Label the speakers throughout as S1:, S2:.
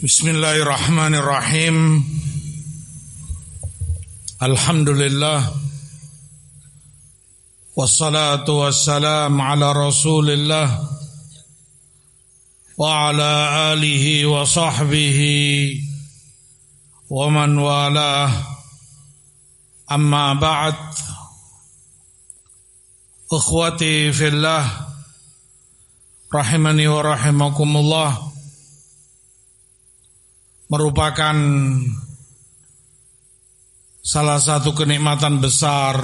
S1: Bismillahirrahmanirrahim. Alhamdulillah. Wassalatu wassalam ala Rasulillah wa ala alihi wa sahbihi wa man walah. Amma ba'd. Ikhwati fillah, rahimani wa rahimakumullah. Merupakan salah satu kenikmatan besar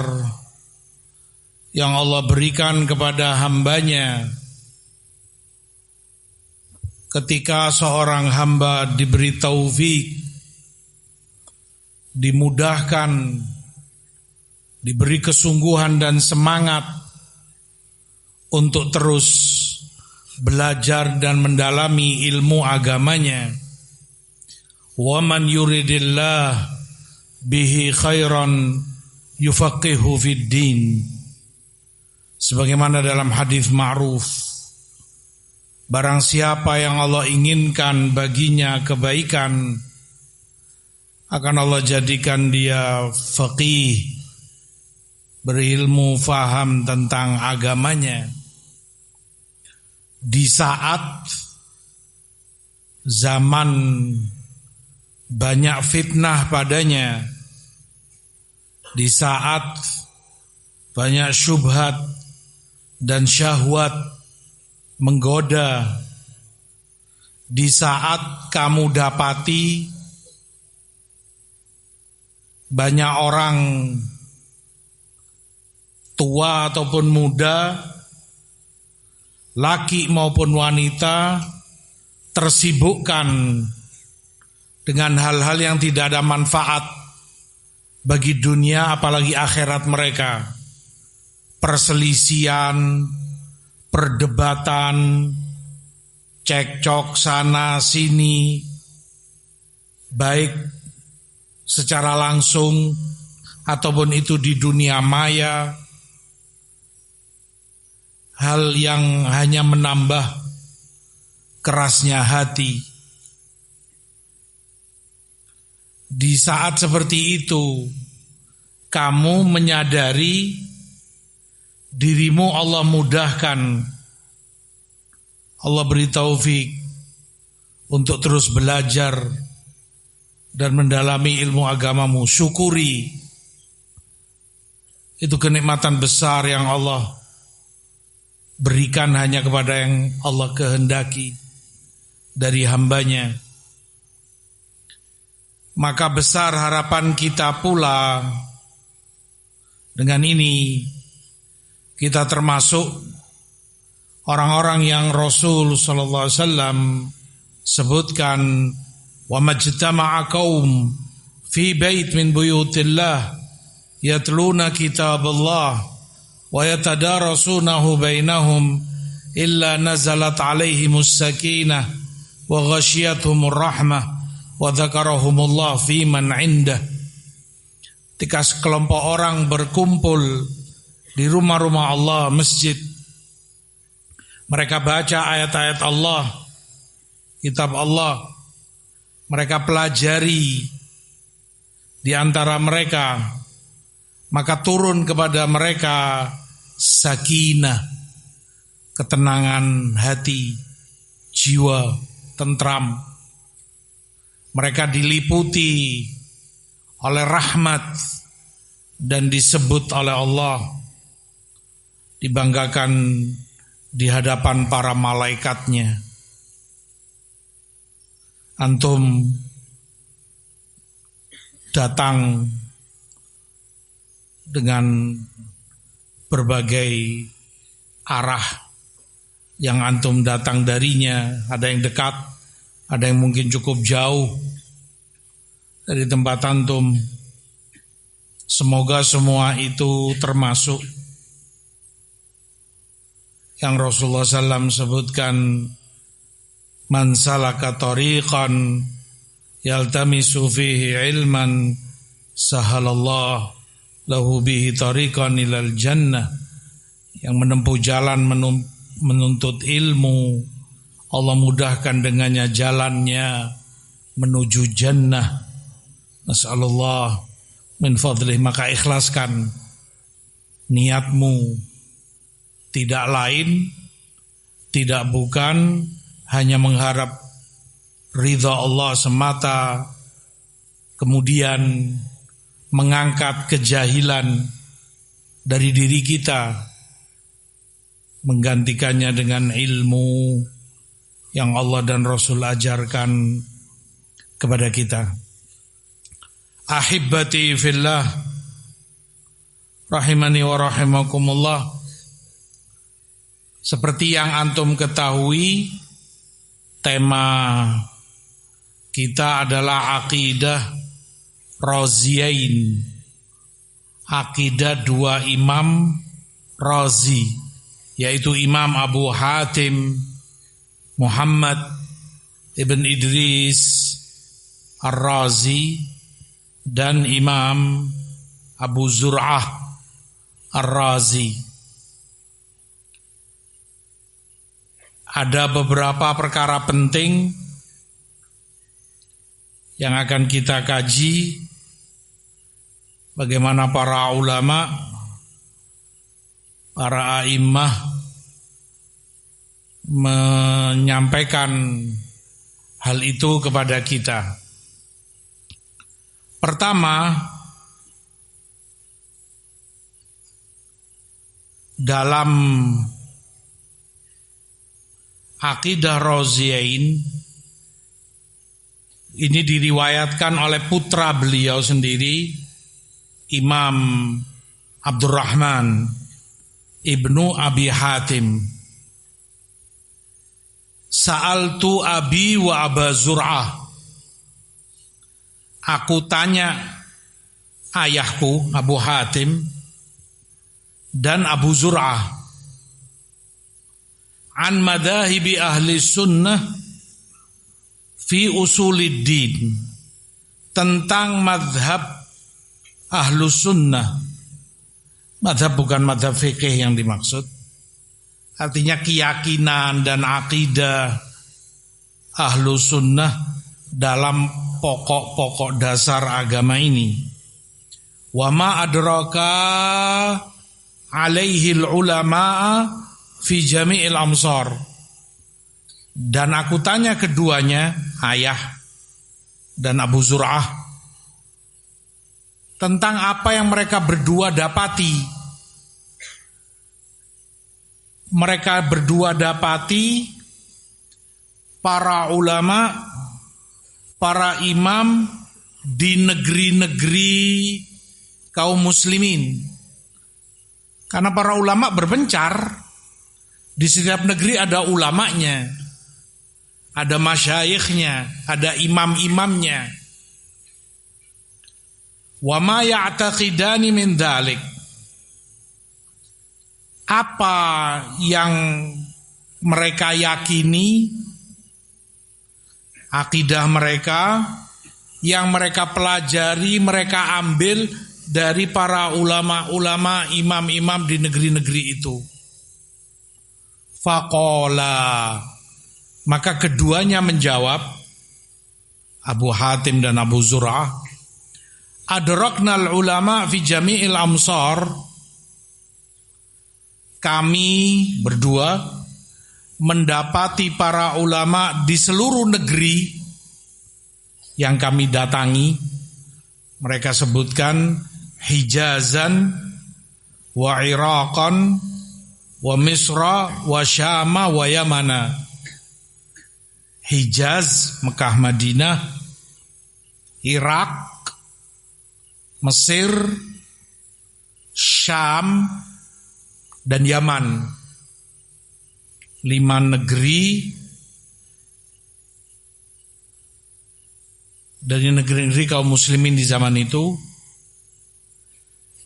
S1: yang Allah berikan kepada hambanya ketika seorang hamba diberi taufik, dimudahkan, diberi kesungguhan dan semangat untuk terus belajar dan mendalami ilmu agamanya. Wa man yuridillah bihi khairan yufaqihu fid din. Sebagaimana dalam hadis ma'ruf, barang siapa yang Allah inginkan baginya kebaikan, akan Allah jadikan dia faqih, berilmu, faham tentang agamanya. Di saat zaman banyak fitnah padanya, di saat banyak syubhat dan syahwat menggoda, di saat kamu dapati banyak orang tua ataupun muda, laki maupun wanita, tersibukkan dengan hal-hal yang tidak ada manfaat bagi dunia apalagi akhirat mereka. Perselisihan, perdebatan, cekcok sana sini, baik secara langsung ataupun itu di dunia maya. Hal yang hanya menambah kerasnya hati. Di saat seperti itu, kamu menyadari dirimu Allah mudahkan, Allah beri taufik untuk terus belajar dan mendalami ilmu agamamu. Syukuri. Itu kenikmatan besar yang Allah berikan hanya kepada yang Allah kehendaki dari hambanya. Maka besar harapan kita pula dengan ini, kita termasuk orang-orang yang Rasul sallallahu alaihi wasallam sebutkan, wa majtama'a qaum fi bait min buyutillah yatluna kitaballah wa yatadarasunahu bainahum illa nazalat alaihimus sakinah wa ghasyiyatuhumur rahmah wa dzakarahumullah fi man indah. Ketika sekelompok orang berkumpul di rumah-rumah Allah, masjid, mereka baca ayat-ayat Allah, kitab Allah, mereka pelajari di antara mereka, maka turun kepada mereka sakinah, ketenangan hati, jiwa, tentram. Mereka diliputi oleh rahmat dan disebut oleh Allah, dibanggakan di hadapan para malaikatnya. Antum datang dengan berbagai arah yang antum datang darinya. Ada yang dekat, ada yang mungkin cukup jauh dari tempat antum. Semoga semua itu termasuk yang Rasulullah SAW sebutkan, man salaka tariqan yaltamisu fihi ilman sahalallah lahu bihi tariqan ilal jannah. Yang menempuh jalan menuntut ilmu, Allah mudahkan dengannya jalannya menuju jannah. Nas'alullah min fadlih. Maka ikhlaskan niatmu, tidak lain, tidak bukan hanya mengharap ridha Allah semata, kemudian mengangkat kejahilan dari diri kita, menggantikannya dengan ilmu yang Allah dan Rasul ajarkan kepada kita. Ahibbati fillah, rahimani wa rahimakumullah. Seperti yang antum ketahui, tema kita adalah akidah Raziyain, akidah dua Imam Razi, yaitu Imam Abu Hatim Muhammad ibn Idris Ar-Razi dan Imam Abu Zur'ah Ar-Razi. Ada beberapa perkara penting yang akan kita kaji, bagaimana para ulama, para a'immah menyampaikan hal itu kepada kita. Pertama, dalam akidah Raziyain ini diriwayatkan oleh putra beliau sendiri, Imam Abdurrahman ibnu Abi Hatim. Sa'altu abi wa Aba Zur'ah. Aku tanya ayahku Abu Hatim dan Abu Zur'ah an madhahibi ahli sunnah fi usuliddin, tentang madhab ahlu sunnah. Madhab bukan madhab fikih yang dimaksud, artinya keyakinan dan akidah ahlu sunnah dalam pokok-pokok dasar agama ini. Wa ma adraka alaihil ulama fi jami'il amsar. Dan aku tanya keduanya, ayah dan Abu Zur'ah, tentang apa yang mereka berdua dapati. Mereka berdua dapati para ulama, para imam di negeri-negeri kaum muslimin. Karena para ulama berpencar, di setiap negeri ada ulamanya, ada masyayikhnya, ada imam-imamnya. Wa ma ya'taqidani min dzalik. Apa yang mereka yakini, akidah mereka, yang mereka pelajari, mereka ambil dari para ulama-ulama, imam-imam di negeri-negeri itu. Faqala, maka keduanya menjawab, Abu Hatim dan Abu Zur'ah, adraknal ulama fi jami'il amsar. Kami berdua mendapati para ulama di seluruh negeri yang kami datangi. Mereka sebutkan Hijazan wa Iraqan wa Misra wa Syama wa Yamana. Hijaz, Mekah, Madinah, Irak, Mesir, Syam, dan Yaman. 5 negeri dari negeri-negeri kaum muslimin di zaman itu.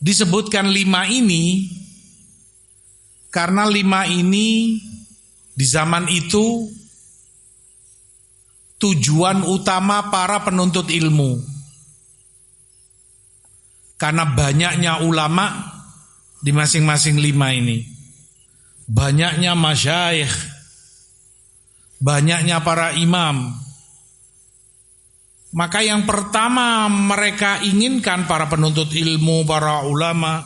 S1: Disebutkan 5 ini karena 5 ini di zaman itu tujuan utama para penuntut ilmu. Karena banyaknya ulama di masing-masing 5 ini, banyaknya masyayikh, banyaknya para imam, Maka yang pertama mereka inginkan, para penuntut ilmu, para ulama,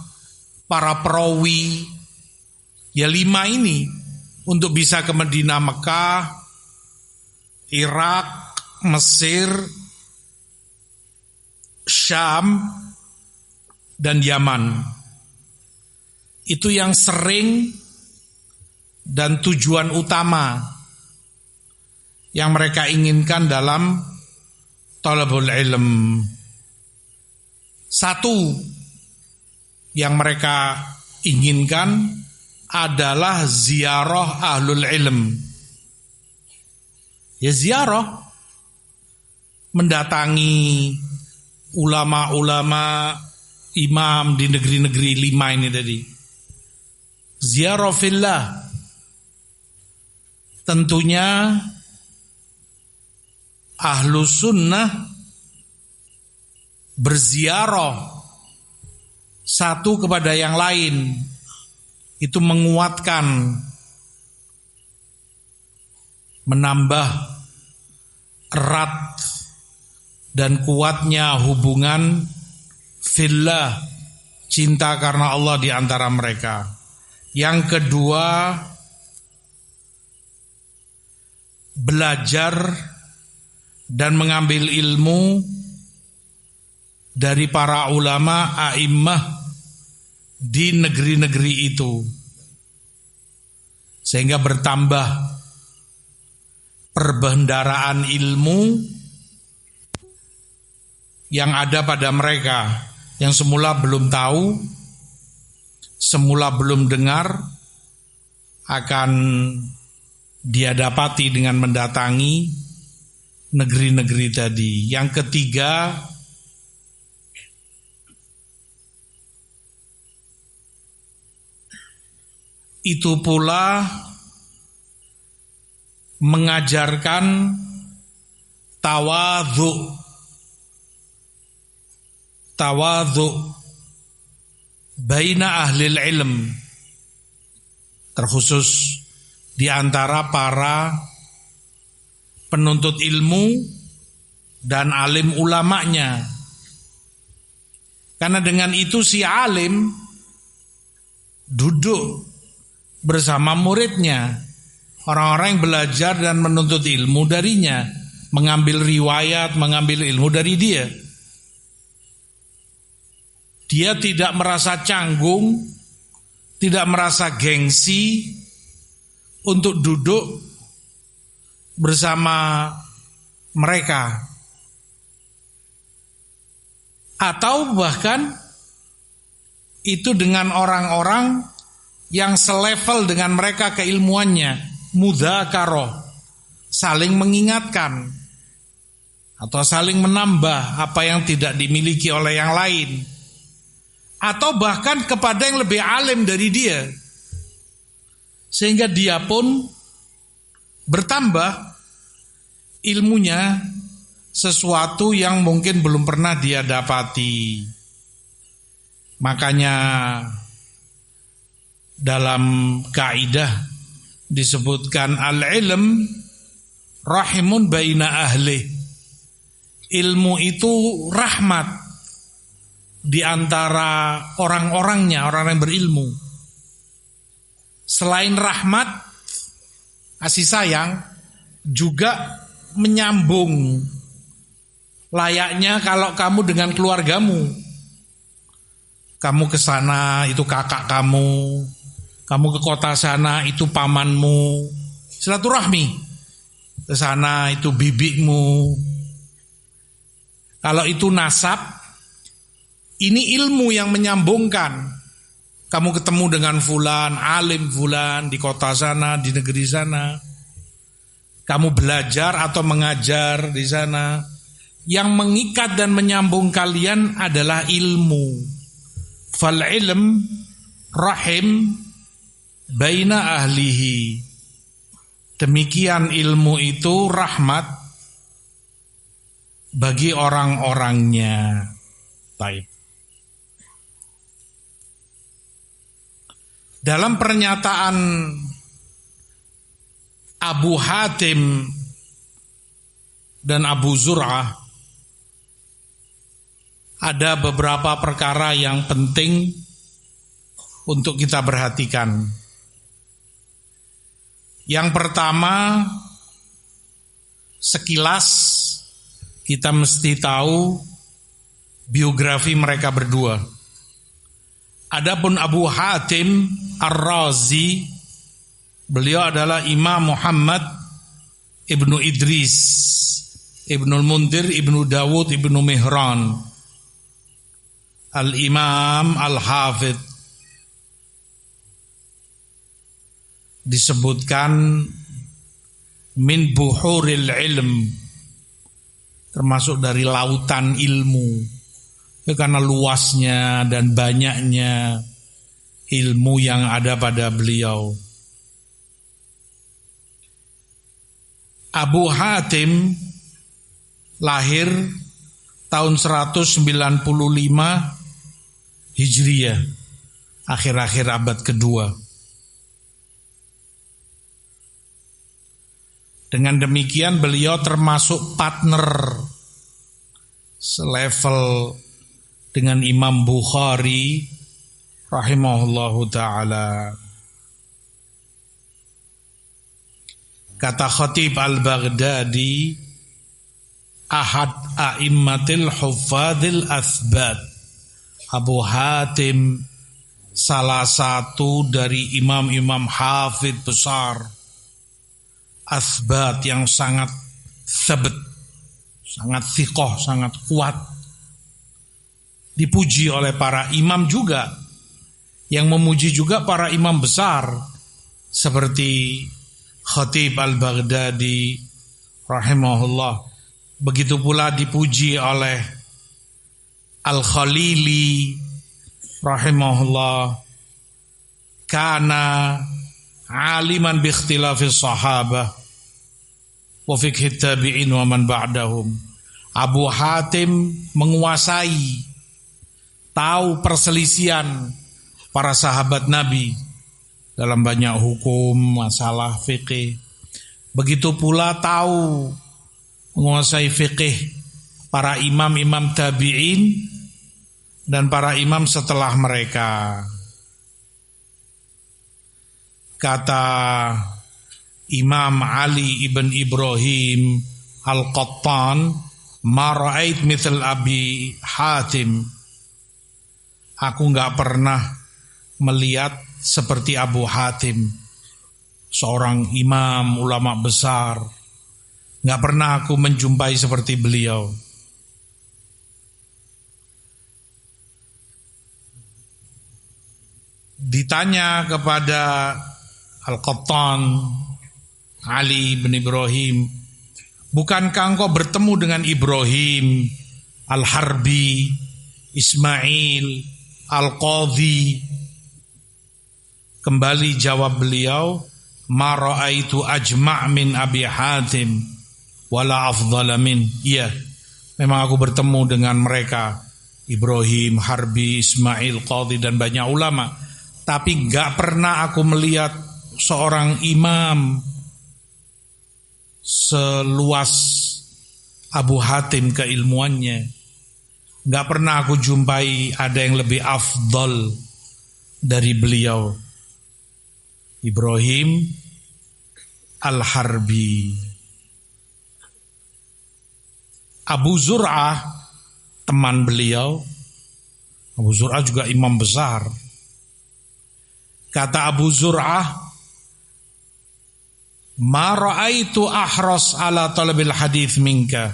S1: para perawi, ya 5 ini, untuk bisa ke Madinah, Mekah, Irak, Mesir, Syam, dan Yaman. Itu yang sering dan tujuan utama yang mereka inginkan dalam talabul ilm. Satu yang mereka inginkan adalah ziarah ahlul ilm. Ya, ziarah, mendatangi ulama-ulama, imam di negeri-negeri 5 ini tadi. Ziarah fillah, tentunya ahlu sunnah berziarah satu kepada yang lain, itu menguatkan, menambah erat dan kuatnya hubungan fillah, cinta karena Allah di antara mereka. Yang kedua, belajar dan mengambil ilmu dari para ulama a'immah di negeri-negeri itu, sehingga bertambah perbendaharaan ilmu yang ada pada mereka, yang semula belum tahu, semula belum dengar, akan dia dapati dengan mendatangi negeri-negeri tadi. Yang ketiga, itu pula mengajarkan tawadhu baina ahlil ilm, terkhusus di antara para penuntut ilmu dan alim ulamanya. Karena dengan itu si alim duduk bersama muridnya, orang-orang yang belajar dan menuntut ilmu darinya, mengambil riwayat, mengambil ilmu dari dia. Dia tidak merasa canggung, tidak merasa gengsi untuk duduk bersama mereka, atau bahkan itu dengan orang-orang yang selevel dengan mereka keilmuannya, mudzakarah, saling mengingatkan atau saling menambah apa yang tidak dimiliki oleh yang lain, atau bahkan kepada yang lebih alim dari dia, sehingga dia pun bertambah ilmunya sesuatu yang mungkin belum pernah dia dapati. Makanya dalam kaidah disebutkan al-ilm rahimun baina ahli. Ilmu itu rahmat di antara orang-orangnya, orang yang berilmu. Selain rahmat, kasih sayang, juga menyambung, layaknya kalau kamu dengan keluargamu. Kamu ke sana, itu kakak kamu. Kamu ke kota sana, itu pamanmu. Silaturahmi. Ke sana, itu bibikmu. Kalau itu nasab, ini ilmu yang menyambungkan. Kamu ketemu dengan fulan, alim fulan di kota sana, di negeri sana. Kamu belajar atau mengajar di sana. Yang mengikat dan menyambung kalian adalah ilmu. Fal ilm rahim baina ahlihi. Demikian ilmu itu rahmat bagi orang-orangnya. Baik. Dalam pernyataan Abu Hatim dan Abu Zur'ah ada beberapa perkara yang penting untuk kita perhatikan. Yang pertama, sekilas kita mesti tahu biografi mereka berdua. Adapun Abu Hatim Ar-Razi, beliau adalah Imam Muhammad Ibnu Idris, Ibnu Mundir, Ibnu Dawud, Ibnu Mihran, Al-Imam Al-Hafidh. Disebutkan min buhuril ilm, termasuk dari lautan ilmu, ya, karena luasnya dan banyaknya ilmu yang ada pada beliau. Abu Hatim lahir tahun 195 Hijriyah, akhir-akhir abad kedua. Dengan demikian beliau termasuk partner selevel dengan Imam Bukhari rahimahullahu ta'ala. Kata Khatib Al-Baghdadi, ahad a'immatil huffadil asbat. Abu Hatim salah satu dari imam-imam hafidh besar, asbat yang sangat sabit, sangat thiqah, sangat kuat. Dipuji oleh para imam juga, yang memuji juga para imam besar seperti Khatib Al-Baghdadi rahimahullah. Begitu pula dipuji oleh Al-Khalili rahimahullah, kana aliman bi ikhtilafis sahabah wa fiqh tabi'in wa man ba'dahum. Abu Hatim menguasai, tahu perselisihan para sahabat Nabi dalam banyak hukum, masalah fikih. Begitu pula tahu, menguasai fikih para imam-imam tabi'in dan para imam setelah mereka. Kata Imam Ali ibn Ibrahim Al-Qattan, ma ra'ait mithal Abi Hatim, aku enggak pernah melihat seperti Abu Hatim, seorang imam ulama besar. Enggak pernah aku menjumpai seperti beliau. Ditanya kepada Al-Qattan, Ali bin Ibrahim, bukankah engkau bertemu dengan Ibrahim Al-Harbi, Ismail Al-Qadhi? Kembali jawab beliau, ma ra'aitu ajma' min Abi Hatim wala afdhala min. Iya, memang aku bertemu dengan mereka, Ibrahim, Harbi, Ismail, Qadhi dan banyak ulama, tapi gak pernah aku melihat seorang imam seluas Abu Hatim keilmuannya. Gak pernah aku jumpai ada yang lebih afdal dari beliau, Ibrahim Al-Harbi. Abu Zur'ah, teman beliau, Abu Zur'ah juga imam besar. Kata Abu Zur'ah, ma ra'aitu ahras ala talabil hadits minka.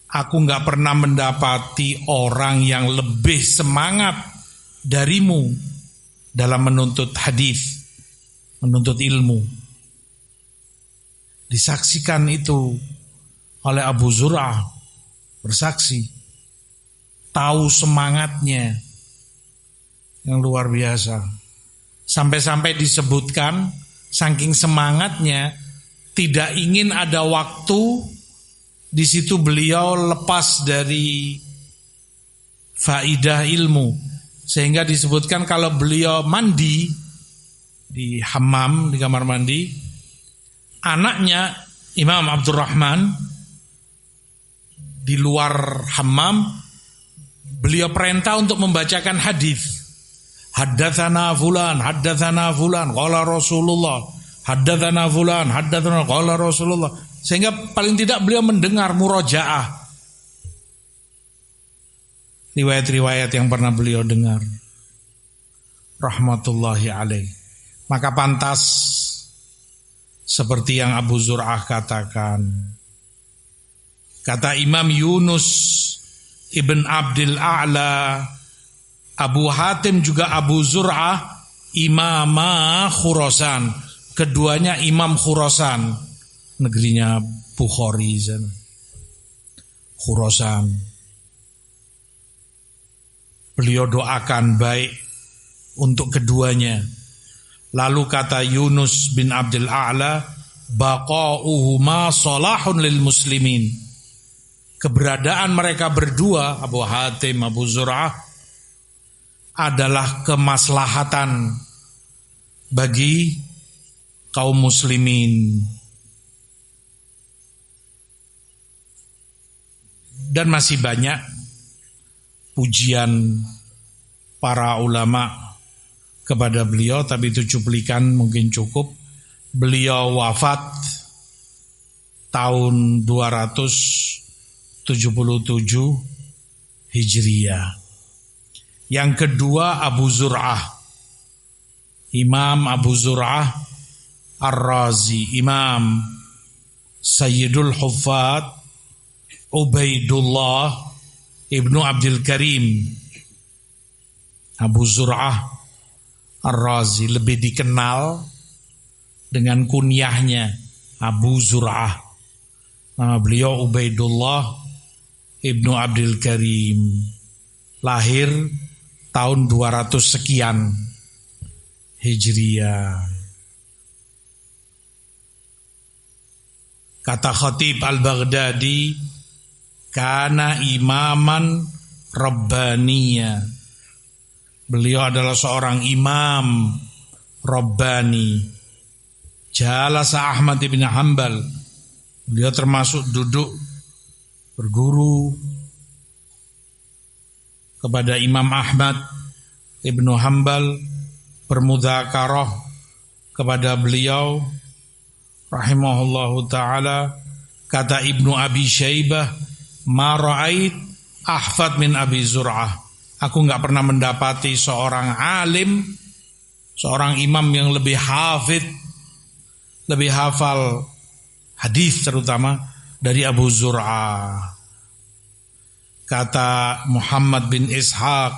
S1: Aku enggak pernah mendapati orang yang lebih semangat darimu dalam menuntut hadis, menuntut ilmu. Disaksikan itu oleh Abu Zur'ah, bersaksi, tahu semangatnya yang luar biasa. Sampai-sampai disebutkan saking semangatnya tidak ingin ada waktu di situ beliau lepas dari faidah ilmu, sehingga disebutkan kalau beliau mandi di hammam, di kamar mandi, anaknya Imam Abdurrahman di luar hammam beliau perintah untuk membacakan hadis. Haddatsana fulan, qala Rasulullah. Haddatsana fulan, qala Rasulullah. Sehingga paling tidak beliau mendengar murojaah riwayat-riwayat yang pernah beliau dengar. Rahmatullahi alaih. Maka pantas seperti yang Abu Zur'ah katakan. Kata Imam Yunus Ibn Abdil A'la, Abu Hatim juga Abu Zur'ah imama Khurasan. Keduanya imam Khurasan, negerinya Bukhari, Khurasan. Beliau doakan baik untuk keduanya. Lalu kata Yunus bin Abdul A'la, baqa'uhuma salahun lil muslimin. Keberadaan mereka berdua, Abu Hatim, Abu Zur'ah, adalah kemaslahatan bagi kaum muslimin. Dan masih banyak pujian para ulama kepada beliau, tapi itu cuplikan mungkin cukup. Beliau wafat tahun 277 Hijriah. Yang kedua Abu Zur'ah, Imam Abu Zur'ah Ar-Razi, Imam Sayyidul Huffaz Ubaidullah Ibnu Abdul Karim. Abu Zur'ah Ar-Razi lebih dikenal dengan kunyahnya Abu Zur'ah. Nama beliau Ubaidullah Ibnu Abdul Karim. Lahir tahun 200 sekian Hijriah. Kata Khatib Al-Baghdadi, kana imaman rabbaniya. Beliau adalah seorang imam rabbani. Jalasa Ahmad ibn Hanbal. Beliau termasuk duduk berguru kepada Imam Ahmad ibnu Hanbal, bermudzakarah kepada beliau rahimahullahu ta'ala. Kata Ibnu Abi Syaibah, ma ra'ait ahfad min Abi Zur'ah. Aku enggak pernah mendapati seorang alim, seorang imam yang lebih hafid, lebih hafal hadis terutama dari Abu Zur'ah. Kata Muhammad bin Ishaq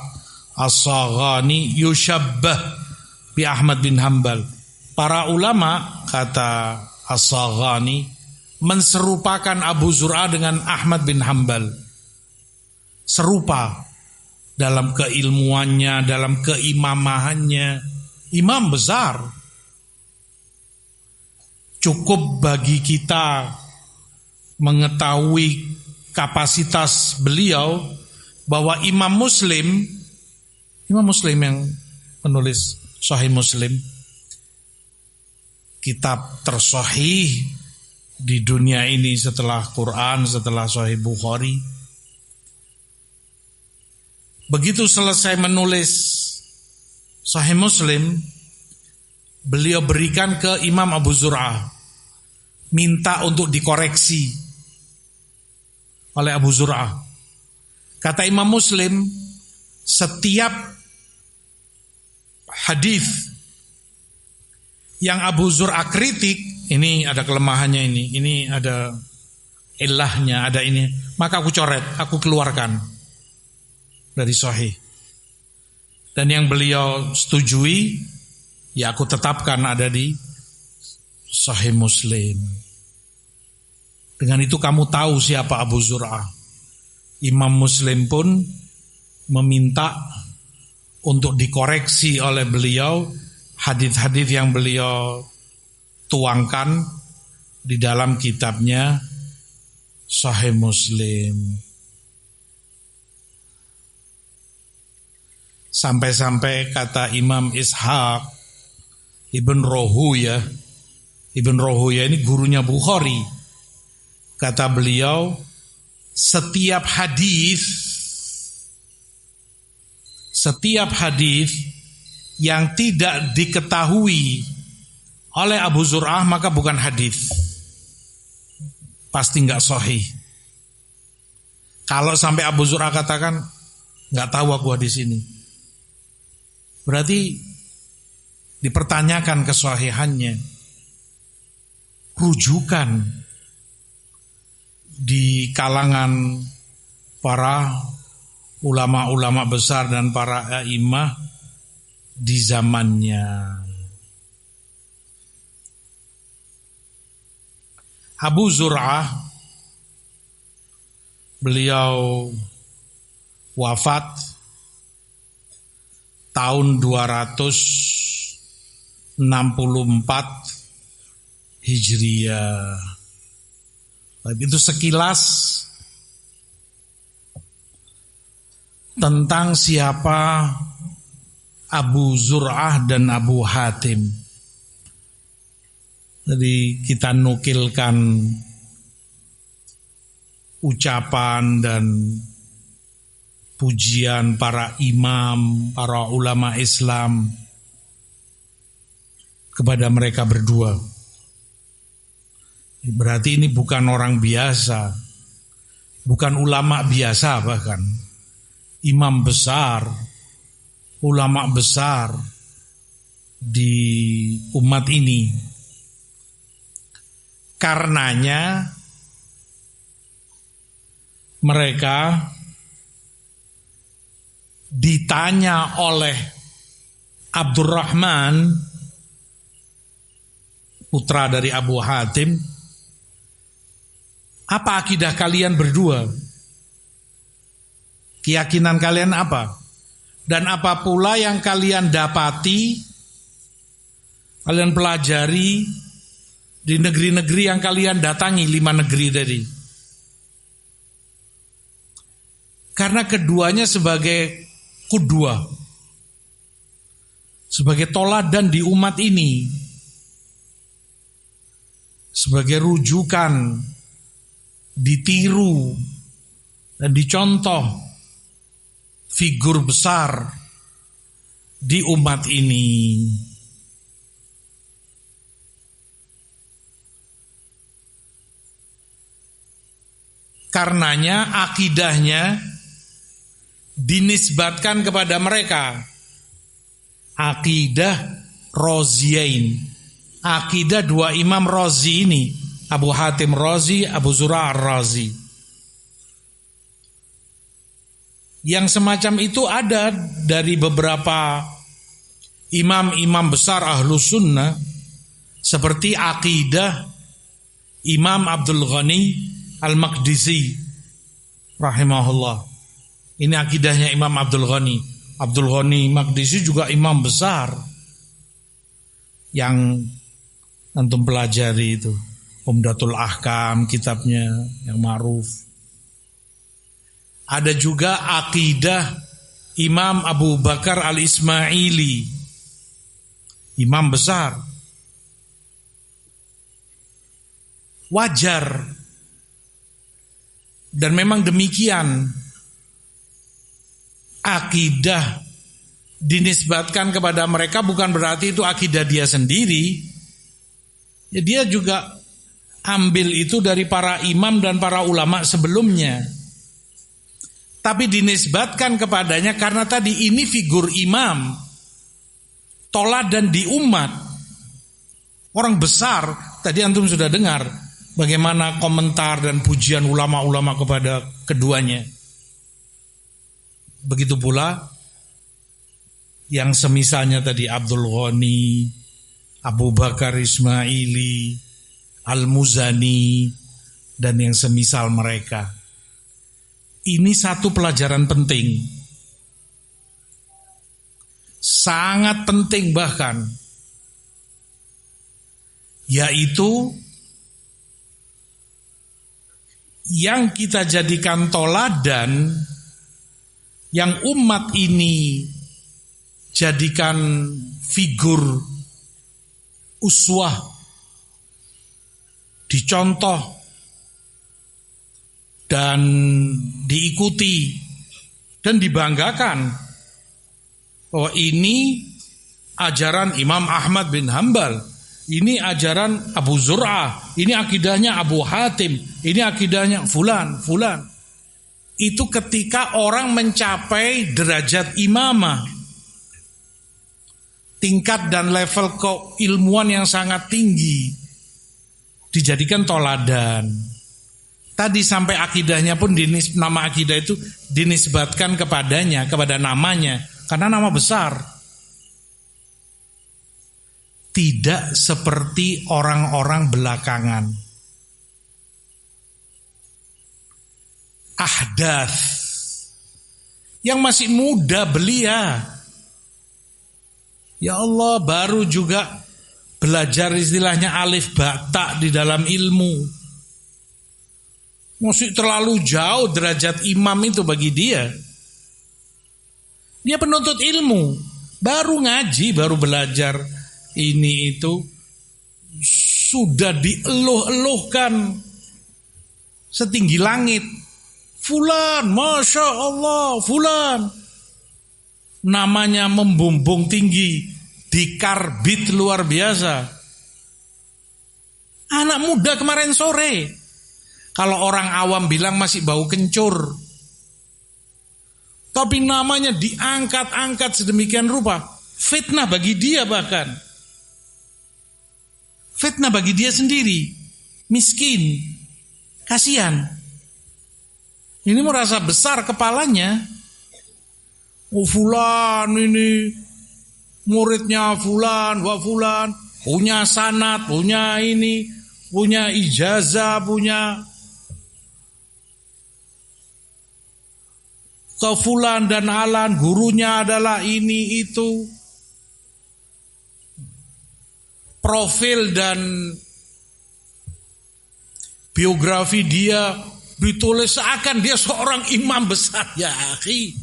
S1: As-Saghani, yushabbah bi Ahmad bin Hanbal. Para ulama, kata As-Saghani, menserupakan Abu Zur'ah dengan Ahmad bin Hanbal. Serupa dalam keilmuannya, dalam keimamahannya. Imam besar. Cukup bagi kita mengetahui kapasitas beliau bahwa Imam Muslim yang menulis Sahih Muslim, kitab tersahih di dunia ini setelah Quran, setelah Sahih Bukhari. Begitu selesai menulis Sahih Muslim, beliau berikan ke Imam Abu Zur'ah, minta untuk dikoreksi oleh Abu Zur'ah. Kata Imam Muslim, setiap hadis yang Abu Zur'ah kritik, ini ada kelemahannya, ini ada ilahnya, ada ini, maka aku coret, aku keluarkan dari sahih. Dan yang beliau setujui, ya aku tetapkan ada di Sahih Muslim. Dengan itu kamu tahu siapa Abu Zur'ah. Imam Muslim pun meminta untuk dikoreksi oleh beliau hadis-hadis yang beliau tuangkan di dalam kitabnya Sahih Muslim. Sampai-sampai kata Imam Ishaq Ibn Rohuya ini gurunya Bukhari. Kata beliau, setiap hadis setiap hadis yang tidak diketahui oleh Abu Zur'ah maka bukan hadis, pasti nggak sahih. Kalau sampai Abu Zur'ah katakan nggak tahu aku hadis ini, berarti dipertanyakan kesahihannya. Rujukan di kalangan para ulama-ulama besar dan para a'imah di zamannya. Abu Zur'ah, beliau wafat tahun 264 Hijriah. Itu sekilas tentang siapa Abu Zur'ah dan Abu Hatim. Jadi kita nukilkan ucapan dan pujian para imam, para ulama Islam kepada mereka berdua. Berarti ini bukan orang biasa, bukan ulama biasa, bahkan imam besar, ulama besar di umat ini. Karenanya mereka ditanya oleh Abdurrahman, putra dari Abu Hatim, apa akidah kalian berdua? Keyakinan kalian apa? Dan apa pula yang kalian dapati, kalian pelajari di negeri-negeri yang kalian datangi, 5 negeri tadi? Karena keduanya sebagai qudwah, sebagai toladan di umat ini, sebagai rujukan, ditiru dan dicontoh figur besar di umat ini. Karenanya akidahnya dinisbatkan kepada mereka, akidah Raziyain, akidah 2 imam Razi ini, Abu Hatim Razi, Abu Zur'ah Razi. Yang semacam itu ada dari beberapa imam-imam besar Ahlus Sunnah, seperti akidah Imam Abdul Ghani Al-Maqdisi rahimahullah. Ini akidahnya Imam Abdul Ghani. Abdul Ghani Maqdisi juga imam besar yang antum pelajari itu, Umdatul Ahkam, kitabnya yang ma'ruf. Ada juga akidah Imam Abu Bakar Al-Ismaili, imam besar. Wajar, dan memang demikian, akidah dinisbatkan kepada mereka bukan berarti itu akidah dia sendiri. Ya, dia juga ambil itu dari para imam dan para ulama sebelumnya, tapi dinisbatkan kepadanya karena tadi ini figur imam, toladan di umat, orang besar. Tadi antum sudah dengar bagaimana komentar dan pujian ulama-ulama kepada keduanya. Begitu pula yang semisalnya tadi Abdul Ghani, Abu Bakar Ismaili, Al-Muzani, dan yang semisal mereka. Ini satu pelajaran penting, sangat penting bahkan, yaitu yang kita jadikan toladan, yang umat ini jadikan figur uswah, dicontoh dan diikuti dan dibanggakan Oh, ini ajaran Imam Ahmad bin Hambal, ini ajaran Abu Zur'ah, ini akidahnya Abu Hatim, ini akidahnya fulan. Itu ketika orang mencapai derajat imamah, tingkat dan level keilmuan yang sangat tinggi, dijadikan toladan. Tadi sampai akidahnya pun nama akidah itu dinisbatkan kepadanya, kepada namanya, karena nama besar. Tidak seperti orang-orang belakangan. Ahdath yang masih muda belia, ya Allah, baru juga belajar istilahnya alif ba ta di dalam ilmu, masih terlalu jauh derajat imam itu bagi dia. Dia penuntut ilmu, baru ngaji, baru belajar ini itu, sudah dieluh-eluhkan setinggi langit. Fulan, Masya Allah, fulan. Namanya membumbung tinggi, dikarbit luar biasa. Anak muda kemarin sore, kalau orang awam bilang masih bau kencur, tapi namanya diangkat-angkat sedemikian rupa. Fitnah bagi dia bahkan. Fitnah bagi dia sendiri. Miskin. Kasihan. Ini merasa besar kepalanya. Oh, fulan ini muridnya fulan, wa fulan, punya sanad, punya ini, punya ijazah, punya ke fulan dan alan, gurunya adalah ini itu. Profil dan biografi dia ditulis seakan dia seorang imam besar. Ya akhi,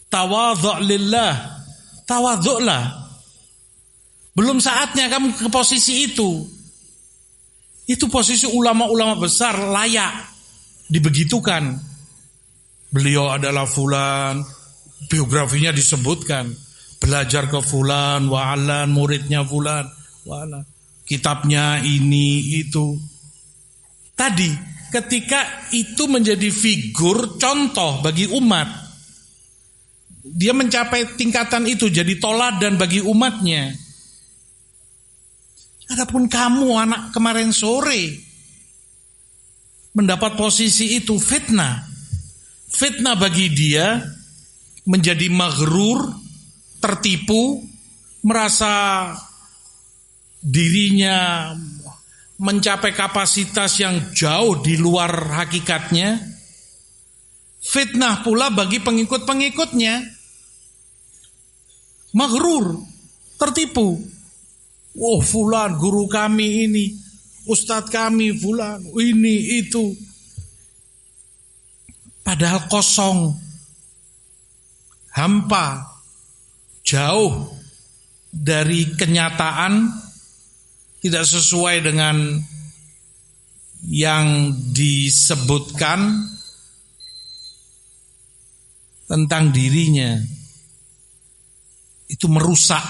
S1: tawadhu' lillah, tawadhu'lah. Belum saatnya kamu ke posisi itu. Itu posisi ulama-ulama besar, layak dibegitukan. Beliau adalah fulan, biografinya disebutkan, belajar ke fulan wa alan, muridnya fulan wa alan, kitabnya ini itu. Tadi ketika itu menjadi figur contoh bagi umat, dia mencapai tingkatan itu, jadi toladan bagi umatnya. Adapun kamu anak kemarin sore mendapat posisi itu, fitnah bagi dia, menjadi maghrur, tertipu, merasa dirinya mencapai kapasitas yang jauh di luar hakikatnya. Fitnah pula bagi pengikut-pengikutnya, maghrur, tertipu. Oh, fulan guru kami ini, ustadz kami fulan, ini itu. Padahal kosong, hampa, jauh dari kenyataan, tidak sesuai dengan yang disebutkan tentang dirinya. Itu merusak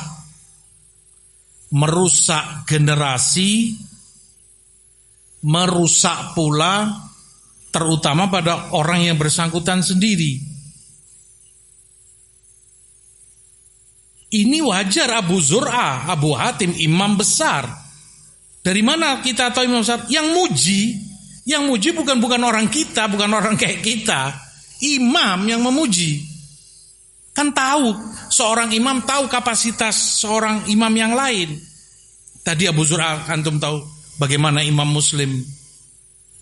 S1: generasi, merusak pula terutama pada orang yang bersangkutan sendiri. Ini wajar Abu Zur'ah, Abu Hatim, imam besar. Dari mana kita tahu imam besar? Yang muji bukan orang kita, bukan orang kayak kita. Imam yang memuji. Kan tahu, seorang imam tahu kapasitas seorang imam yang lain. Tadi Abu Zur'ah, antum tahu bagaimana Imam Muslim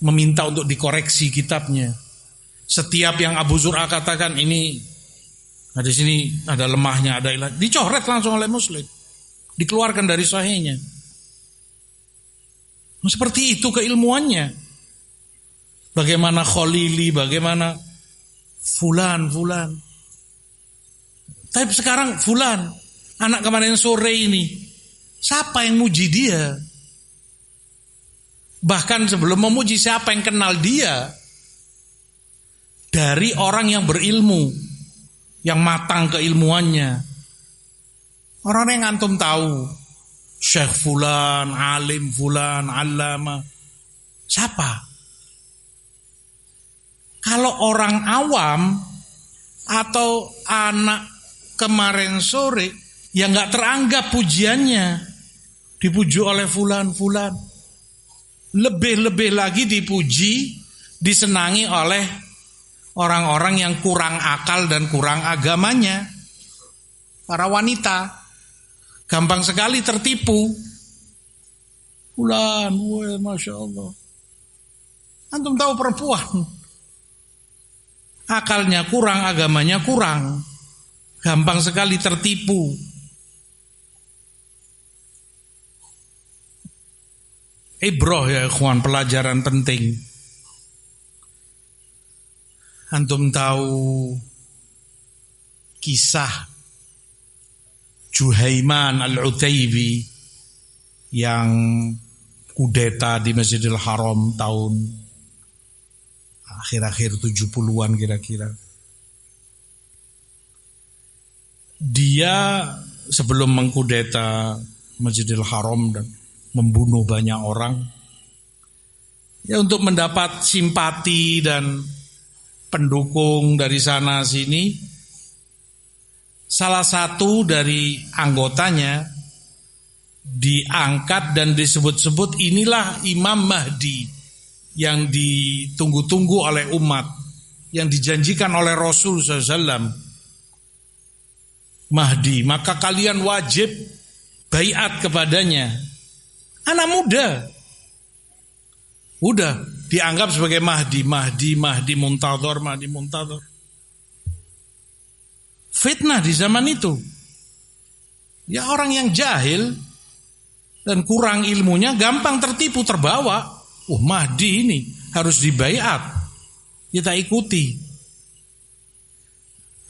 S1: meminta untuk dikoreksi kitabnya. Setiap yang Abu Zur'ah katakan ini, di sini ada lemahnya, ada ilah, dicoret langsung oleh Muslim, dikeluarkan dari sahihnya. Seperti itu keilmuannya. Bagaimana Khalili, bagaimana fulan. Tapi sekarang fulan, anak kemarin sore ini, siapa yang muji dia? Bahkan sebelum memuji, siapa yang kenal dia? Dari orang yang berilmu, yang matang keilmuannya. Orang yang antum tahu, Syekh Fulan, Alim Fulan, Allama, siapa? Kalau orang awam atau anak kemarin sore, ya nggak teranggap pujiannya, dipuji oleh Fulan. Lebih-lebih lagi dipuji, disenangi oleh orang-orang yang kurang akal dan kurang agamanya. Para wanita gampang sekali tertipu. Fulan, wah, Masya Allah. Antum tahu perempuan, akalnya kurang, agamanya kurang, gampang sekali tertipu. Ibrah ya ikhwan, pelajaran penting. Antum tahu kisah Juhaiman Al-Utaibi yang kudeta di Masjidil Haram tahun akhir-akhir 70-an kira-kira. Dia sebelum mengkudeta Masjidil Haram dan membunuh banyak orang, ya untuk mendapat simpati dan pendukung dari sana sini, salah satu dari anggotanya diangkat dan disebut-sebut inilah Imam Mahdi yang ditunggu-tunggu oleh umat, yang dijanjikan oleh Rasul SAW. Mahdi, maka kalian wajib baiat kepadanya. Anak muda, udah dianggap sebagai Mahdi muntadhar. Fitnah di zaman itu. Ya orang yang jahil dan kurang ilmunya gampang tertipu, terbawa. Mahdi ini harus dibaiat, kita ikuti.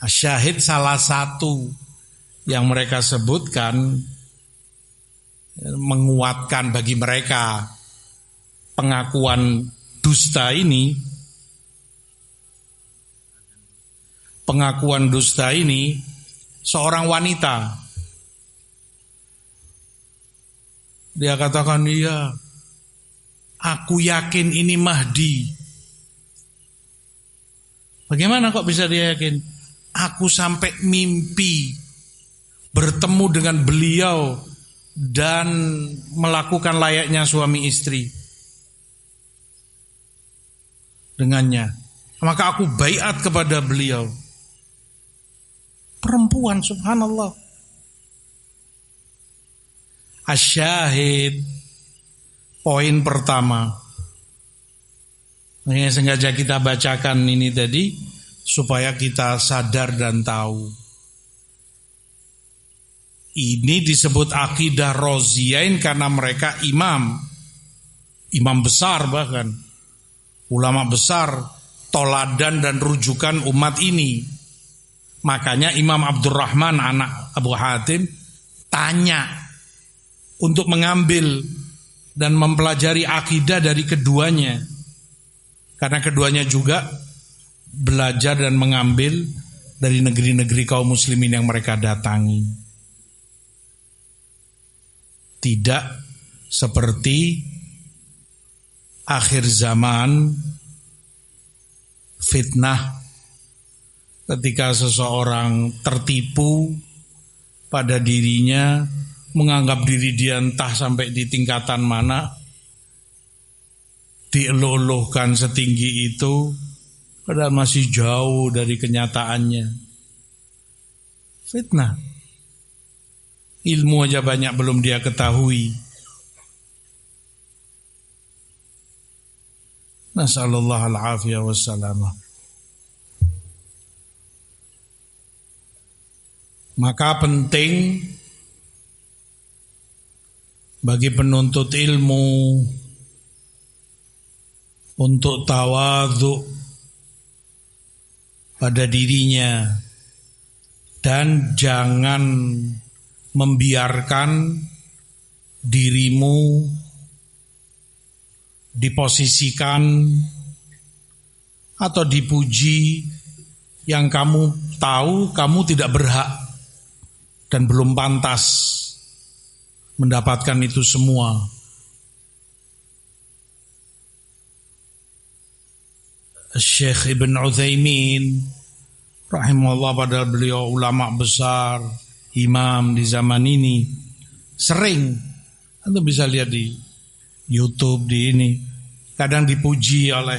S1: Syahid salah satu yang mereka sebutkan menguatkan bagi mereka pengakuan dusta ini. Pengakuan dusta ini seorang wanita. Dia katakan, iya, aku yakin ini Mahdi. Bagaimana kok bisa dia yakin? Aku sampai mimpi bertemu dengan beliau dan melakukan layaknya suami istri dengannya. Maka aku baiat kepada beliau. Perempuan, subhanallah. Asyahid, poin pertama. Ini sengaja kita bacakan ini tadi supaya kita sadar dan tahu. Ini disebut akidah Roziyain karena mereka imam besar, bahkan ulama besar, toladan dan rujukan umat ini. Makanya Imam Abdurrahman anak Abu Hatim tanya untuk mengambil dan mempelajari akidah dari keduanya, karena keduanya juga belajar dan mengambil dari negeri-negeri kaum muslimin yang mereka datangi. Tidak seperti akhir zaman fitnah ketika seseorang tertipu pada dirinya, menganggap diri dia entah sampai di tingkatan mana, dieluluhkan setinggi itu, padahal masih jauh dari kenyataannya. Fitnah. Ilmu aja banyak belum dia ketahui. Nasallallahu al-afiyah wassalamah. Maka penting bagi penuntut ilmu untuk tawadhu pada dirinya dan jangan membiarkan dirimu diposisikan atau dipuji yang kamu tahu kamu tidak berhak dan belum pantas mendapatkan itu semua. Syekh Ibn Utsaimin rahimahullah, padahal beliau ulama besar, imam di zaman ini, sering, Anda bisa lihat di YouTube, di ini, kadang dipuji oleh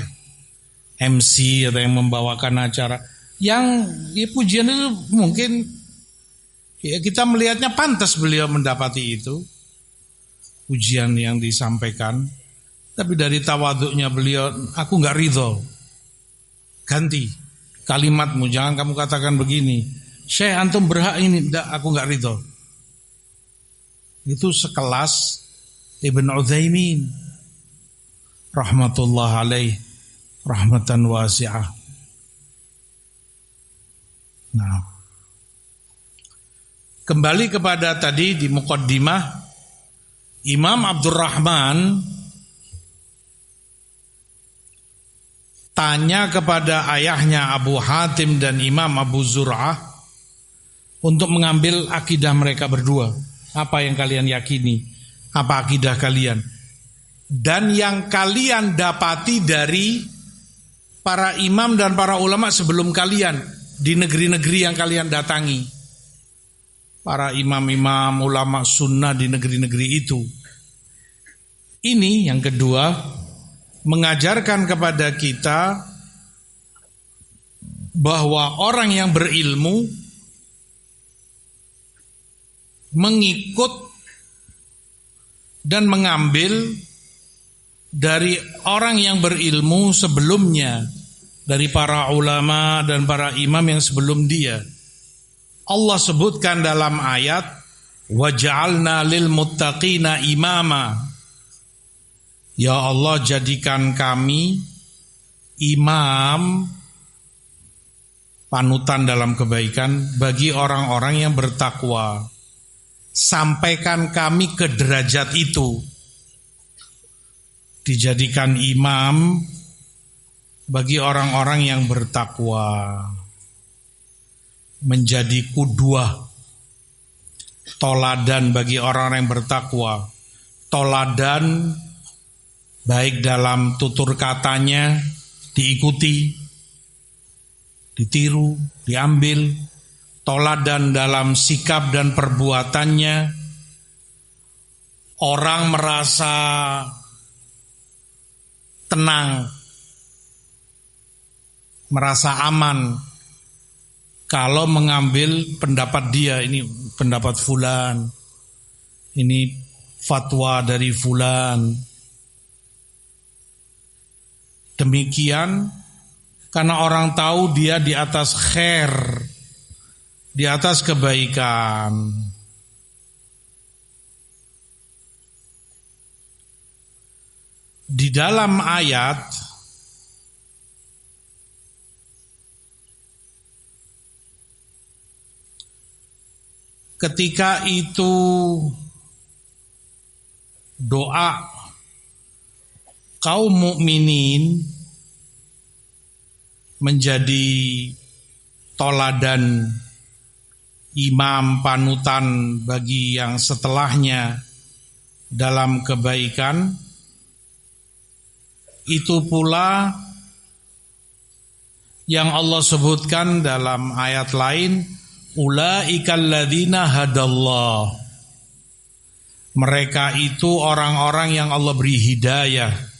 S1: MC atau yang membawakan acara, yang ya, pujian itu mungkin ya kita melihatnya pantas beliau mendapati itu pujian yang disampaikan, tapi dari tawaduknya beliau, aku nggak ridho, ganti kalimatmu, jangan kamu katakan begini, Syekh antum berhak ini, enggak, aku nggak ridho. Itu sekelas Ibn Utsaimin rahmatullah alaih rahmatan wasi'ah. Nah, kembali kepada tadi di muqaddimah, Imam Abdurrahman tanya kepada ayahnya Abu Hatim dan Imam Abu Zur'ah untuk mengambil akidah mereka berdua. Apa yang kalian yakini? Apa akidah kalian? Dan yang kalian dapati dari para imam dan para ulama sebelum kalian di negeri-negeri yang kalian datangi. Para imam-imam ulama sunnah di negeri-negeri itu. Ini yang kedua, mengajarkan kepada kita bahwa orang yang berilmu mengikut dan mengambil dari orang yang berilmu sebelumnya, dari para ulama dan para imam yang sebelum dia. Allah sebutkan dalam ayat, waja'alna lil muttaqina imama. Ya Allah, jadikan kami imam, panutan dalam kebaikan bagi orang-orang yang bertakwa. Sampaikan kami ke derajat itu, dijadikan imam bagi orang-orang yang bertakwa, menjadi qudwah, toladan bagi orang-orang yang bertakwa, toladan baik dalam tutur katanya diikuti, ditiru, diambil, toladan dalam sikap dan perbuatannya, orang merasa tenang, merasa aman kalau mengambil pendapat dia, ini pendapat fulan, ini fatwa dari fulan. Demikian karena orang tahu dia di atas khair, di atas kebaikan. Di dalam ayat ketika itu doa kaum mukminin menjadi toladan, imam, panutan bagi yang setelahnya dalam kebaikan, itu pula yang Allah sebutkan dalam ayat lain, ulaikal ladzina hadallah. Mereka itu orang-orang yang Allah beri hidayah.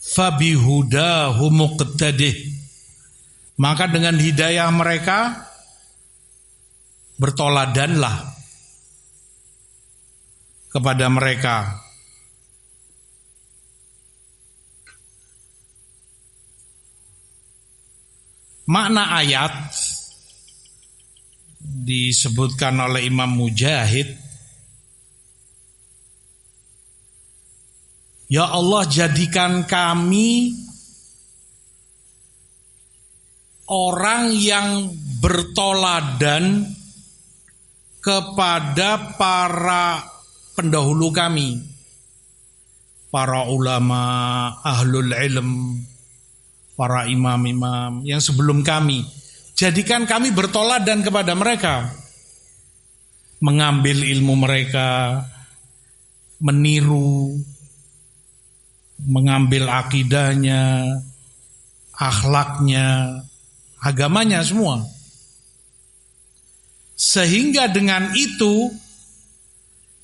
S1: Fabihudahu muqtadih. Maka dengan hidayah mereka bertoladanlah kepada mereka. Makna ayat disebutkan oleh Imam Mujahid, ya Allah, jadikan kami orang yang bertoladan kepada para pendahulu kami, para ulama, ahlul ilm, para imam-imam yang sebelum kami. Jadikan kami bertoladan kepada mereka. Mengambil ilmu mereka, meniru, mengambil akidahnya, akhlaknya, agamanya semua. Sehingga dengan itu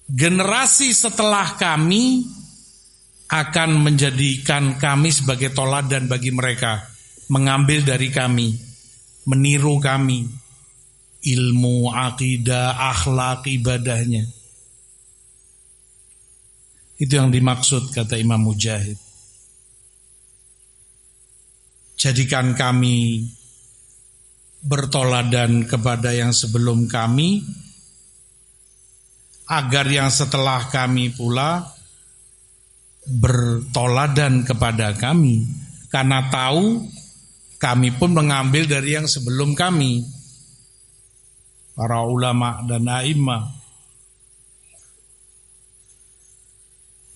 S1: generasi setelah kami akan menjadikan kami sebagai toladan bagi mereka, mengambil dari kami, meniru kami, ilmu, akidah, akhlak, ibadahnya. Itu yang dimaksud kata Imam Mujahid. Jadikan kami bertoladan kepada yang sebelum kami, agar yang setelah kami pula bertoladan kepada kami, karena tahu kami pun mengambil dari yang sebelum kami, para ulama dan a'immah.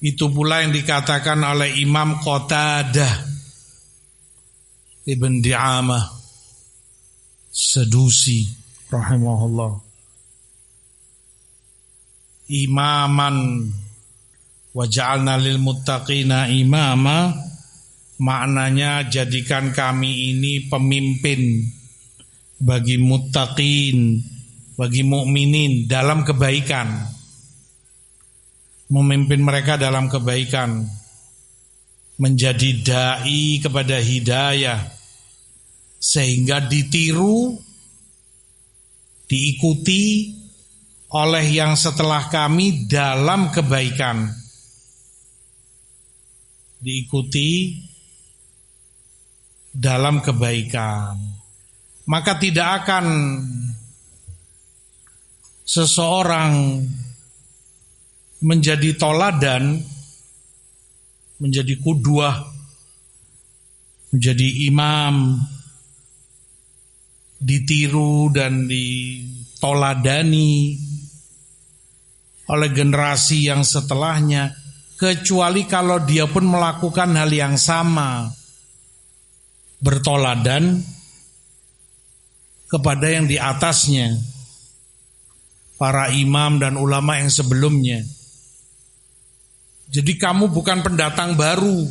S1: Itu pula yang dikatakan oleh Imam Qatadah Ibn Di'amah Sadusi rahimahullah, imaman wa ja'alna lil muttaqina imama, maknanya jadikan kami ini pemimpin bagi muttaqin, bagi mukminin dalam kebaikan, memimpin mereka dalam kebaikan, menjadi dai kepada hidayah, sehingga ditiru, diikuti oleh yang setelah kami dalam kebaikan, diikuti dalam kebaikan. Maka tidak akan seseorang menjadi toladan, menjadi qudwah, menjadi imam, ditiru dan ditoladani oleh generasi yang setelahnya, kecuali kalau dia pun melakukan hal yang sama, bertoladan kepada yang di atasnya, para imam dan ulama yang sebelumnya. Jadi kamu bukan pendatang baru,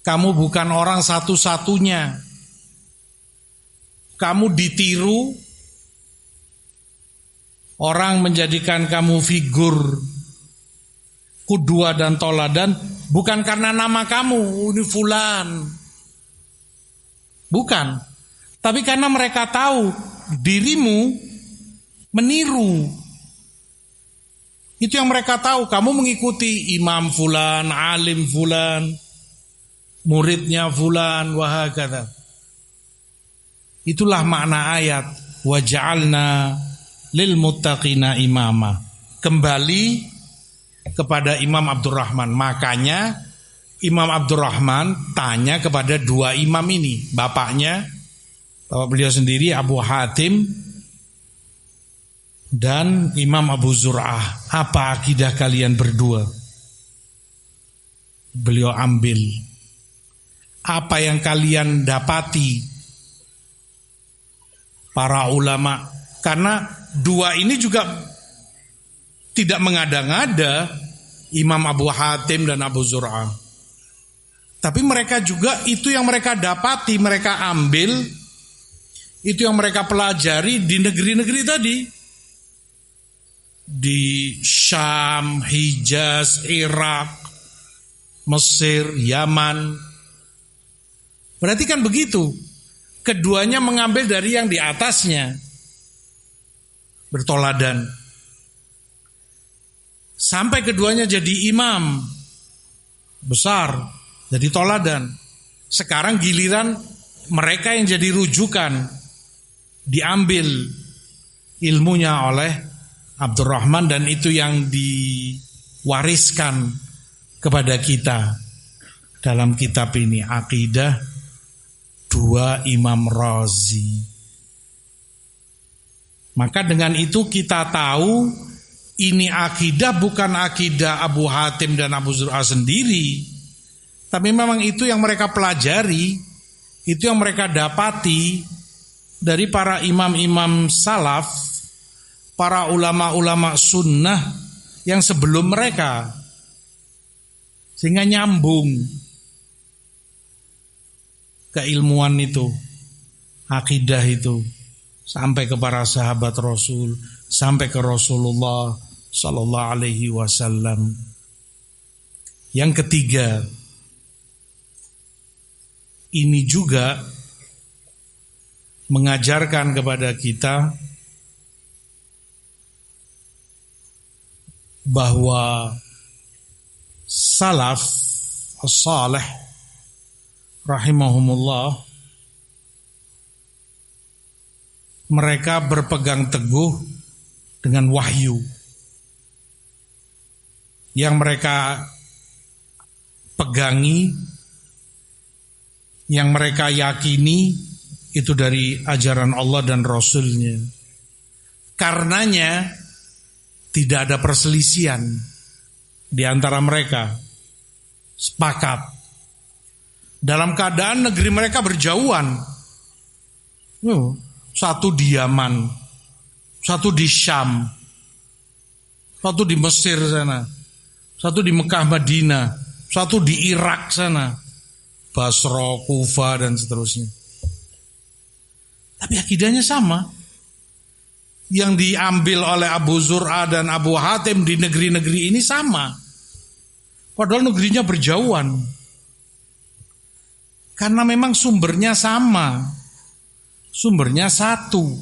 S1: kamu bukan orang satu-satunya, kamu ditiru, orang menjadikan kamu figur qudwah dan toladan bukan karena nama kamu, ini fulan, bukan, tapi karena mereka tahu dirimu meniru. Itu yang mereka tahu, kamu mengikuti imam fulan, alim fulan, muridnya fulan, wahakadha. Itulah makna ayat wa ja'alna lil muttaqina imama. Kembali kepada Imam Abdurrahman. Makanya Imam Abdurrahman tanya kepada dua imam ini, bapaknya, bapak beliau sendiri Abu Hatim dan Imam Abu Zur'ah, apa akidah kalian berdua? Beliau ambil, apa yang kalian dapati para ulama, karena dua ini juga tidak mengada-ngada, Imam Abu Hatim dan Abu Zur'ah. Tapi mereka juga itu yang mereka dapati, mereka ambil, itu yang mereka pelajari di negeri-negeri tadi. Di Syam, Hijaz, Irak, Mesir, Yaman. Berarti kan begitu. Keduanya mengambil dari yang di atasnya, bertoladan. Sampai keduanya jadi imam besar, jadi toladan. Sekarang giliran mereka yang jadi rujukan, diambil ilmunya oleh Abdurrahman, dan itu yang diwariskan kepada kita dalam kitab ini, Aqidah dua Imam Razi. Maka dengan itu kita tahu ini akidah bukan akidah Abu Hatim dan Abu Zur'ah sendiri, Tapi memang itu yang mereka pelajari, itu yang mereka dapati dari para imam-imam salaf, para ulama-ulama sunnah yang sebelum mereka. Sehingga nyambung keilmuan itu, akidah itu, sampai ke para sahabat Rasul, sampai ke Rasulullah Sallallahu Alaihi Wasallam. Yang ketiga, ini juga mengajarkan kepada kita bahwa salaf as-salih rahimahumullah, mereka berpegang teguh dengan wahyu yang mereka pegangi, yang mereka yakini itu dari ajaran Allah dan Rasul-Nya. Karenanya tidak ada perselisihan di antara mereka, sepakat. Dalam keadaan negeri mereka berjauhan, satu di Yaman, satu di Syam, satu di Mesir sana, satu di Mekah Madinah, satu di Irak sana, Basra, Kufa dan seterusnya. Tapi akidahnya sama. Yang diambil oleh Abu Zur'ah dan Abu Hatim di negeri-negeri ini sama. Padahal negerinya berjauhan. Karena memang sumbernya sama. Sumbernya satu.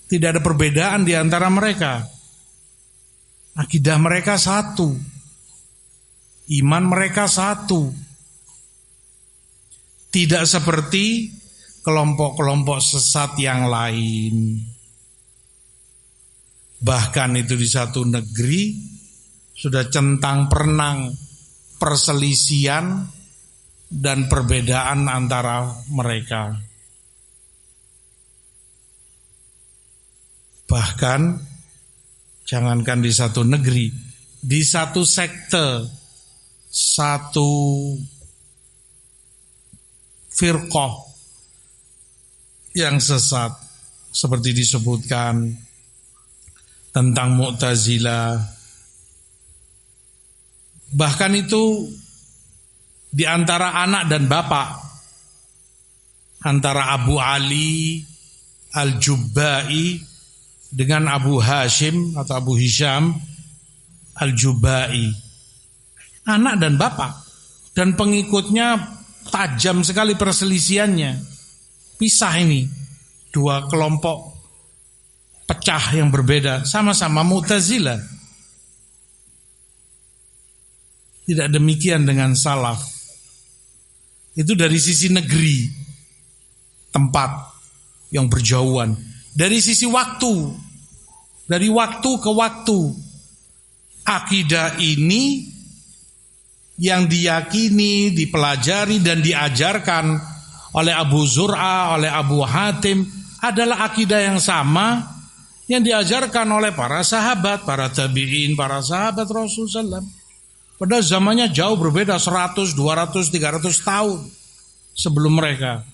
S1: Tidak ada perbedaan di antara mereka. Akidah mereka satu. Iman mereka satu. Tidak seperti kelompok-kelompok sesat yang lain. Bahkan itu di satu negeri sudah centang perenang perselisihan dan perbedaan antara mereka. Bahkan jangankan di satu negeri, di satu sekte, satu firqah yang sesat seperti disebutkan tentang Mu'tazilah. Bahkan itu di antara anak dan bapak, antara Abu Ali Al-Jubba'i dengan Abu Hashim atau Abu Hisham Al-Jubba'i. Anak dan bapak, dan pengikutnya tajam sekali perselisihannya. Pisah ini, dua kelompok pecah yang berbeda, sama-sama Mu'tazilah. Tidak demikian dengan salaf. Itu dari sisi negeri, tempat yang berjauhan. Dari sisi waktu, dari waktu ke waktu, akidah ini yang diyakini, dipelajari dan diajarkan oleh Abu Zur'ah, oleh Abu Hatim adalah akidah yang sama yang diajarkan oleh para sahabat, para tabi'in, para sahabat Rasulullah SAW. Pada zamannya jauh berbeda, 100, 200, 300 tahun sebelum mereka.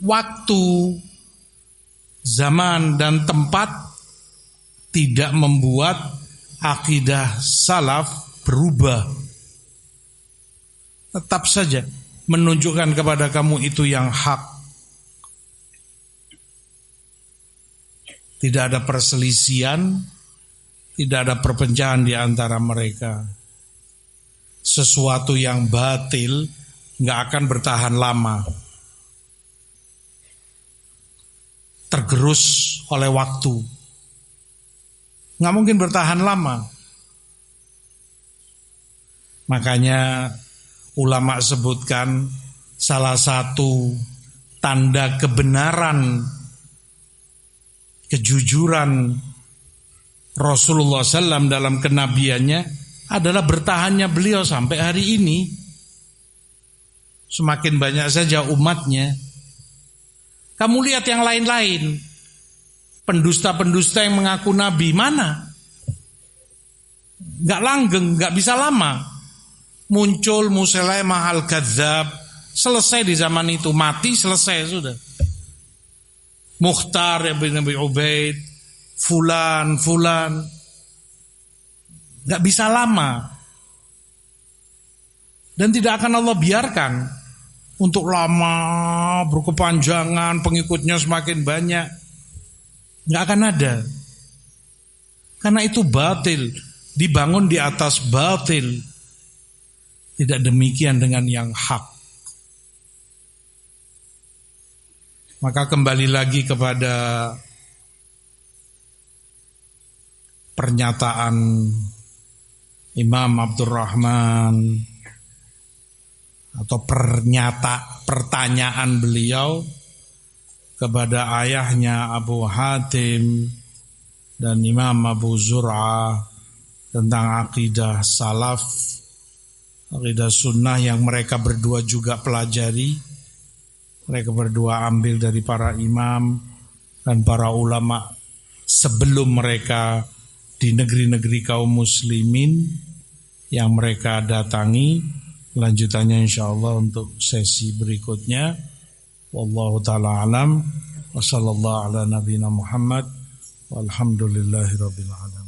S1: Waktu, zaman dan tempat tidak membuat akidah salaf berubah. Tetap saja menunjukkan kepada kamu itu yang hak. Tidak ada perselisihan, tidak ada perpecahan di antara mereka. Sesuatu yang batil nggak akan bertahan lama. Tergerus oleh waktu. Nggak mungkin bertahan lama. Makanya ulama sebutkan salah satu tanda kebenaran, kejujuran Rasulullah SAW dalam kenabiannya adalah bertahannya beliau sampai hari ini. Semakin banyak saja umatnya. Kamu lihat yang lain-lain, pendusta-pendusta yang mengaku nabi, mana? Nggak langgeng, nggak bisa lama. Muncul Musailamah al-Kadzdzab, selesai di zaman itu, mati selesai sudah. Mukhtar bin Abi Ubaid, fulan, nggak bisa lama. Dan tidak akan Allah biarkan untuk lama, berkepanjangan, pengikutnya semakin banyak. Nggak akan ada. Karena itu batil, dibangun di atas batil. Tidak demikian dengan yang hak. Maka kembali lagi kepada pernyataan Imam Abdurrahman atau pertanyaan beliau kepada ayahnya Abu Hatim dan Imam Abu Zur'ah tentang akidah salaf, akidah sunnah yang mereka berdua juga pelajari. Mereka berdua ambil dari para imam dan para ulama sebelum mereka di negeri-negeri kaum muslimin yang mereka datangi. Lanjutannya insyaallah untuk sesi berikutnya. Wallahu ta'ala alam. Wa sallallahu ala nabiyina Muhammad. Walhamdulillahi rabbil alamin.